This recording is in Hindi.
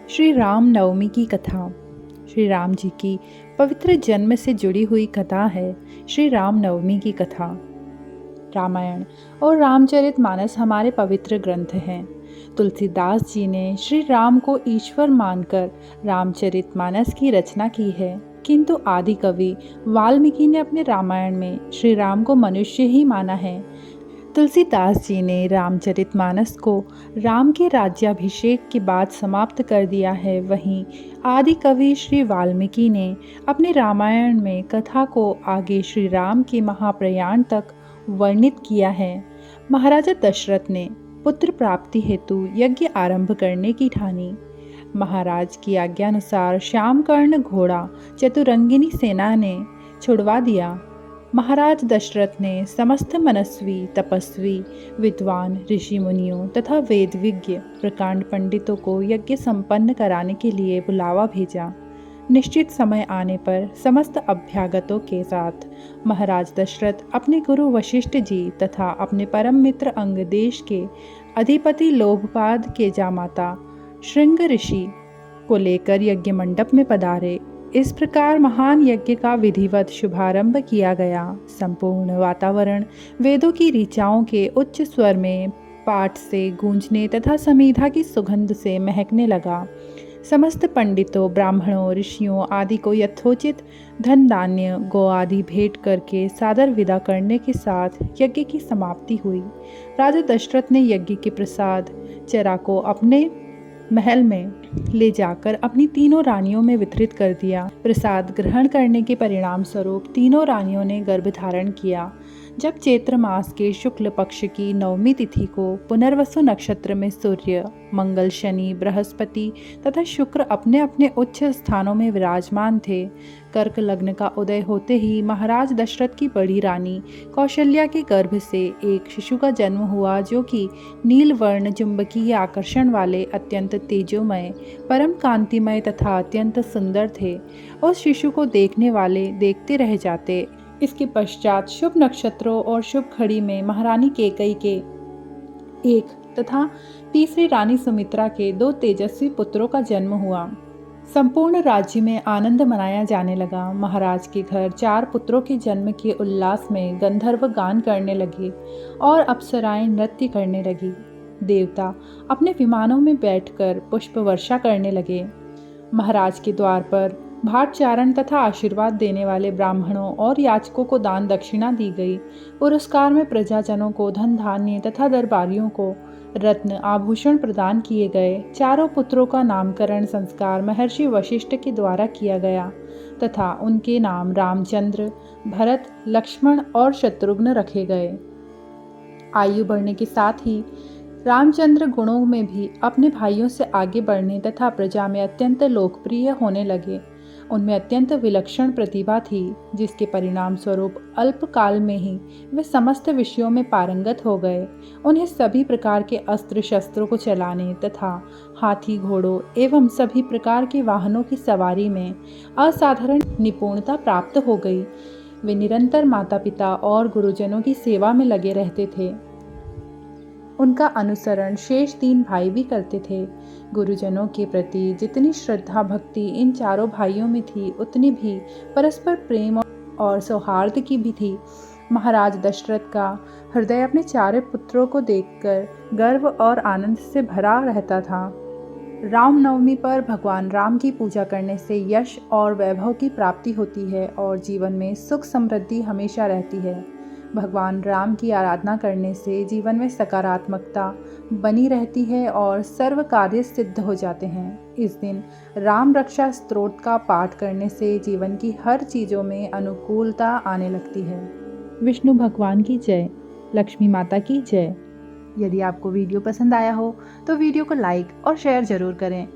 श्री राम नवमी की कथा। श्री राम जी की पवित्र जन्म से जुड़ी हुई कथा है श्री राम नवमी की कथा। रामायण और रामचरितमानस हमारे पवित्र ग्रंथ हैं। तुलसीदास जी ने श्री राम को ईश्वर मानकर रामचरितमानस की रचना की है, किंतु आदि कवि वाल्मीकि ने अपने रामायण में श्री राम को मनुष्य ही माना है। तुलसीदास जी ने रामचरितमानस को राम के राज्याभिषेक के बाद समाप्त कर दिया है। वहीं आदि कवि श्री वाल्मीकि ने अपने रामायण में कथा को आगे श्री राम के महाप्रयाण तक वर्णित किया है। महाराजा दशरथ ने पुत्र प्राप्ति हेतु यज्ञ आरंभ करने की ठानी। महाराज की आज्ञानुसार श्यामकर्ण घोड़ा चतुरंगिनी सेना ने छुड़वा दिया। महाराज दशरथ ने समस्त मनस्वी, तपस्वी, विद्वान, ऋषि मुनियों तथा वेद विज्ञ प्रकांड पंडितों को यज्ञ संपन्न कराने के लिए बुलावा भेजा। निश्चित समय आने पर समस्त अभ्यागतों के साथ महाराज दशरथ अपने गुरु वशिष्ठ जी तथा अपने परम मित्र अंगदेश के अधिपति लोभपाद के जामाता श्रृंग ऋषि को लेकर यज्ञ मंडप में पधारे। इस प्रकार महान यज्ञ का विधिवत शुभारंभ किया गया। संपूर्ण वातावरण वेदों की ऋचाओं के उच्च स्वर में पाठ से गूंजने तथा समीधा की सुगंध से महकने लगा। समस्त पंडितों, ब्राह्मणों, ऋषियों आदि को यथोचित धन धान्य गौ आदि भेंट करके सादर विदा करने के साथ यज्ञ की समाप्ति हुई। राजा दशरथ ने यज्ञ के प्रसाद चरा को अपने महल में ले जाकर अपनी तीनों रानियों में वितरित कर दिया। प्रसाद ग्रहण करने के परिणाम स्वरूप तीनों रानियों ने गर्भ धारण किया। जब चैत्र मास के शुक्ल पक्ष की नवमी तिथि को पुनर्वसु नक्षत्र में सूर्य, मंगल, शनि, बृहस्पति तथा शुक्र अपने अपने उच्च स्थानों में विराजमान थे, कर्क लग्न का उदय होते ही महाराज दशरथ की बड़ी रानी कौशल्या के गर्भ से एक शिशु का जन्म हुआ, जो कि नीलवर्ण चुंबकीय आकर्षण वाले, अत्यंत तेजोमय, परम कांतिमय तथा अत्यंत सुंदर थे। उस शिशु को देखने वाले देखते रह जाते। इसके पश्चात शुभ नक्षत्रों और शुभ घड़ी में महारानी कैकेयी के एक तथा तीसरी रानी सुमित्रा के 2 तेजस्वी पुत्रों का जन्म हुआ। संपूर्ण राज्य में आनंद मनाया जाने लगा। महाराज के घर 4 पुत्रों के जन्म के उल्लास में गंधर्व गान करने लगे और अप्सराएं नृत्य करने लगी। देवता अपने विमानों में बैठकर पुष्प वर्षा करने लगे। महाराज के द्वार पर भाटचारण तथा आशीर्वाद देने वाले ब्राह्मणों और याचकों को दान दक्षिणा दी गई। पुरस्कार में प्रजाजनों को धन धान्य तथा दरबारियों को रत्न आभूषण प्रदान किए गए। 4 पुत्रों का नामकरण संस्कार महर्षि वशिष्ठ के द्वारा किया गया तथा उनके नाम रामचंद्र, भरत, लक्ष्मण और शत्रुघ्न रखे गए। आयु बढ़ने के साथ ही रामचंद्र गुणों में भी अपने भाइयों से आगे बढ़ने तथा प्रजा में अत्यंत लोकप्रिय होने लगे। उनमें अत्यंत विलक्षण प्रतिभा थी, जिसके परिणाम स्वरूप अल्प काल में ही वे समस्त विषयों में पारंगत हो गए। उन्हें सभी प्रकार के अस्त्र शस्त्रों को चलाने तथा हाथी, घोड़ों एवं सभी प्रकार के वाहनों की सवारी में असाधारण निपुणता प्राप्त हो गई। वे निरंतर माता पिता और गुरुजनों की सेवा में लगे रहते थे। उनका अनुसरण शेष 3 भाई भी करते थे। गुरुजनों के प्रति जितनी श्रद्धा भक्ति इन 4 भाइयों में थी, उतनी भी परस्पर प्रेम और सौहार्द की भी थी। महाराज दशरथ का हृदय अपने 4 पुत्रों को देखकर गर्व और आनंद से भरा रहता था। रामनवमी पर भगवान राम की पूजा करने से यश और वैभव की प्राप्ति होती है और जीवन में सुख समृद्धि हमेशा रहती है। भगवान राम की आराधना करने से जीवन में सकारात्मकता बनी रहती है और सर्व कार्य सिद्ध हो जाते हैं। इस दिन राम रक्षा स्तोत्र का पाठ करने से जीवन की हर चीज़ों में अनुकूलता आने लगती है। विष्णु भगवान की जय, लक्ष्मी माता की जय। यदि आपको वीडियो पसंद आया हो तो वीडियो को लाइक और शेयर जरूर करें